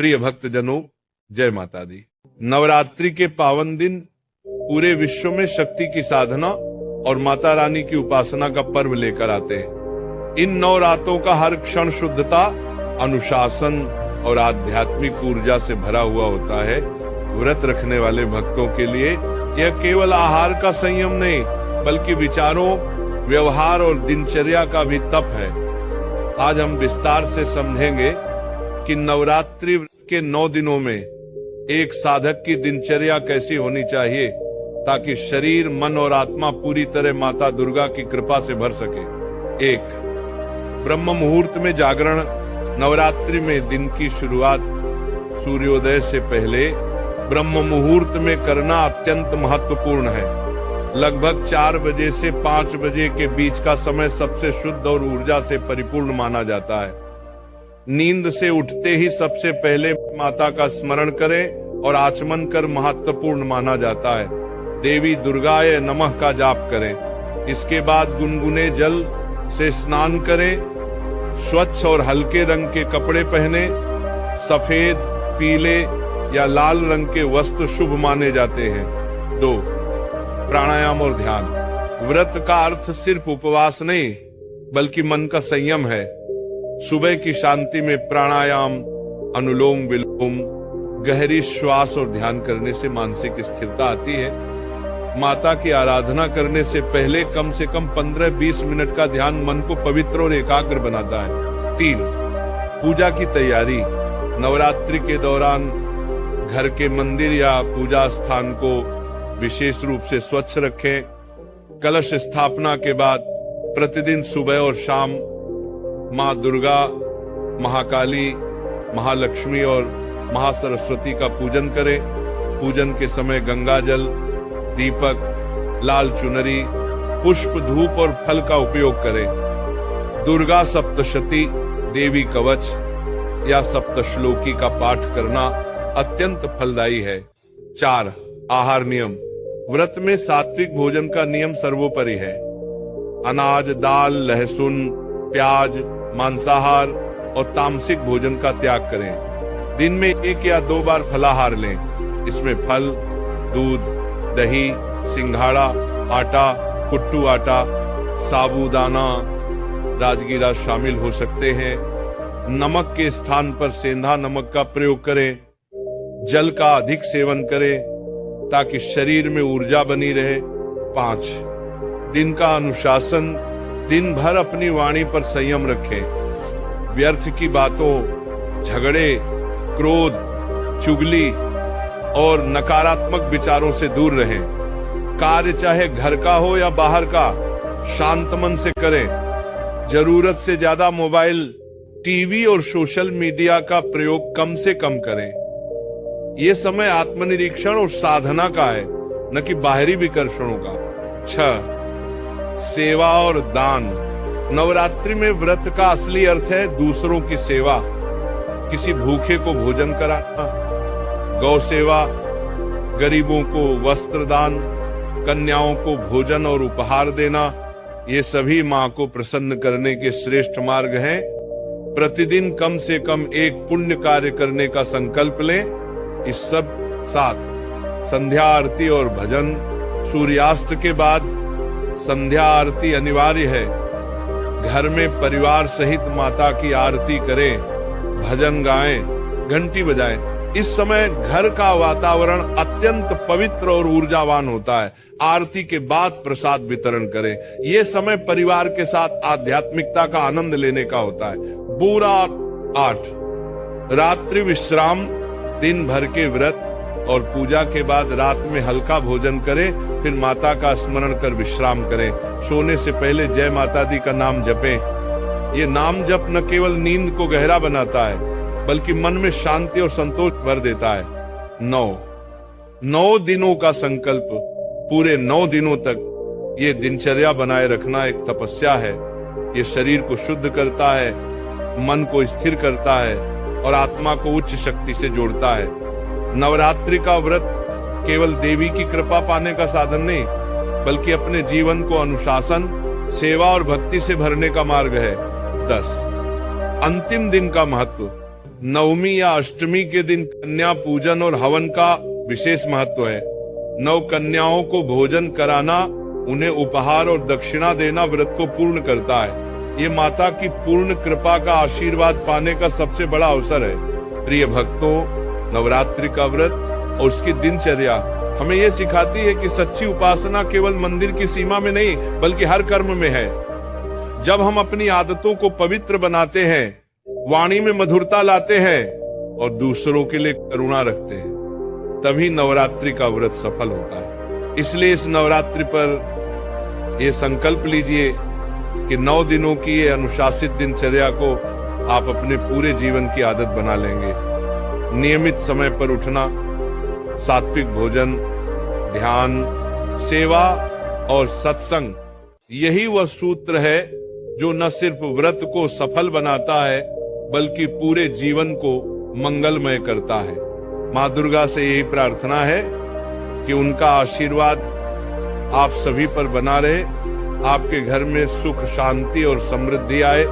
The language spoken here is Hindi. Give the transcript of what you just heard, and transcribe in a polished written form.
प्रिय भक्तजनों, जय माता दी। नवरात्रि के पावन दिन पूरे विश्व में शक्ति की साधना और माता रानी की उपासना का पर्व लेकर आते हैं। इन 9 रातों का हर क्षण शुद्धता, अनुशासन और आध्यात्मिक ऊर्जा से भरा हुआ होता है। व्रत रखने वाले भक्तों के लिए यह केवल आहार का संयम नहीं, बल्कि विचारों, व्यवहार और दिनचर्या का भी तप है। आज हम विस्तार से समझेंगे कि नवरात्रि के 9 दिनों में एक साधक की दिनचर्या कैसी होनी चाहिए ताकि शरीर, मन और आत्मा पूरी तरह माता दुर्गा की कृपा से भर सके। 1. ब्रह्म मुहूर्त में जागरण। नवरात्रि में दिन की शुरुआत सूर्योदय से पहले ब्रह्म मुहूर्त में करना अत्यंत महत्वपूर्ण है। लगभग 4 बजे से 5 बजे के बीच का समय सबसे शुद्ध और ऊर्जा से परिपूर्ण माना जाता है। नींद से उठते ही सबसे पहले माता का स्मरण करें और आचमन कर महत्वपूर्ण माना जाता है। देवी दुर्गाय नमः का जाप करें। इसके बाद गुनगुने जल से स्नान करें। स्वच्छ और हल्के रंग के कपड़े पहने। सफेद, पीले या लाल रंग के वस्त्र शुभ माने जाते हैं। 2. प्राणायाम और ध्यान। व्रत का अर्थ सिर्फ उपवास नहीं, बल्कि मन का संयम है। सुबह की शांति में प्राणायाम, अनुलोम विलोम, गहरी श्वास और ध्यान करने से मानसिक स्थिरता आती है। माता की आराधना करने से पहले कम से कम 15-20 मिनट का ध्यान मन को पवित्र और एकाग्र बनाता है। 3. पूजा की तैयारी। नवरात्रि के दौरान घर के मंदिर या पूजा स्थान को विशेष रूप से स्वच्छ रखें। कलश स्थापना के बाद प्रतिदिन सुबह और शाम माँ दुर्गा, महाकाली, महालक्ष्मी और महासरस्वती का पूजन करें। पूजन के समय गंगा जल, दीपक, लाल चुनरी, पुष्प, धूप और फल का उपयोग करें। दुर्गा सप्तशती, देवी कवच या सप्तश्लोकी का पाठ करना अत्यंत फलदायी है। 4. आहार नियम। व्रत में सात्विक भोजन का नियम सर्वोपरि है। अनाज, दाल, लहसुन, प्याज, मांसाहार और तामसिक भोजन का त्याग करें। दिन में 1 या 2 बार फलाहार लें। इसमें फल, दूध, दही, सिंघाड़ा, आटा, कुट्टू आटा, साबूदाना, राजगीरा शामिल हो सकते हैं। नमक के स्थान पर सेंधा नमक का प्रयोग करें। जल का अधिक सेवन करें ताकि शरीर में ऊर्जा बनी रहे। 5. दिन का अनुशासन। दिन भर अपनी वाणी पर संयम रखें। व्यर्थ की बातों, झगड़े, क्रोध, चुगली और नकारात्मक विचारों से दूर रहें। कार्य चाहे घर का हो या बाहर का, शांत मन से करें। जरूरत से ज्यादा मोबाइल, टीवी और सोशल मीडिया का प्रयोग कम से कम करें। ये समय आत्मनिरीक्षण और साधना का है, न कि बाहरी विकर्षणों का। 6. सेवा और दान। नवरात्रि में व्रत का असली अर्थ है दूसरों की सेवा। किसी भूखे को भोजन कराना, गौ सेवा, गरीबों को वस्त्र दान, कन्याओं को भोजन और उपहार देना, ये सभी मां को प्रसन्न करने के श्रेष्ठ मार्ग हैं। प्रतिदिन कम से कम एक पुण्य कार्य करने का संकल्प लें। इस सब साथ संध्या आरती और भजन। सूर्यास्त के बाद संध्या आरती अनिवार्य है। घर में परिवार सहित माता की आरती करें, भजन गाएं, घंटी बजाएं। इस समय घर का वातावरण अत्यंत पवित्र और ऊर्जावान होता है। आरती के बाद प्रसाद वितरण करें। ये समय परिवार के साथ आध्यात्मिकता का आनंद लेने का होता है। पूरा 8. रात्रि विश्राम। दिन भर के व्रत और पूजा के बाद रात में हल्का भोजन करें, फिर माता का स्मरण कर विश्राम करें। सोने से पहले जय माता दी का नाम जपें। ये नाम जप न केवल नींद को गहरा बनाता है, बल्कि मन में शांति और संतोष भर देता है। 9 दिनों का संकल्प। पूरे 9 दिनों तक ये दिनचर्या बनाए रखना एक तपस्या है। ये शरीर को शुद्ध करता है, मन को स्थिर करता है और आत्मा को उच्च शक्ति से जोड़ता है। नवरात्रि का व्रत केवल देवी की कृपा पाने का साधन नहीं, बल्कि अपने जीवन को अनुशासन, सेवा और भक्ति से भरने का मार्ग है। 10. अंतिम दिन का महत्व। नवमी या अष्टमी के दिन कन्या पूजन और हवन का विशेष महत्व है। नव कन्याओं को भोजन कराना, उन्हें उपहार और दक्षिणा देना व्रत को पूर्ण करता है। ये माता की पूर्ण कृपा का आशीर्वाद पाने का सबसे बड़ा अवसर है। प्रिय भक्तों, नवरात्रि का व्रत और उसकी दिनचर्या हमें ये सिखाती है कि सच्ची उपासना केवल मंदिर की सीमा में नहीं बल्कि हर कर्म में है। जब हम अपनी आदतों को पवित्र बनाते हैं, वाणी में मधुरता लाते हैं और दूसरों के लिए करुणा रखते हैं, तभी नवरात्रि का व्रत सफल होता है। इसलिए इस नवरात्रि पर ये संकल्प लीजिए कि 9 दिनों की ये अनुशासित दिनचर्या को आप अपने पूरे जीवन की आदत बना लेंगे। नियमित समय पर उठना, सात्विक भोजन, ध्यान, सेवा और सत्संग, यही वह सूत्र है जो न सिर्फ व्रत को सफल बनाता है बल्कि पूरे जीवन को मंगलमय करता है। माँ दुर्गा से यही प्रार्थना है कि उनका आशीर्वाद आप सभी पर बना रहे, आपके घर में सुख, शांति और समृद्धि आए।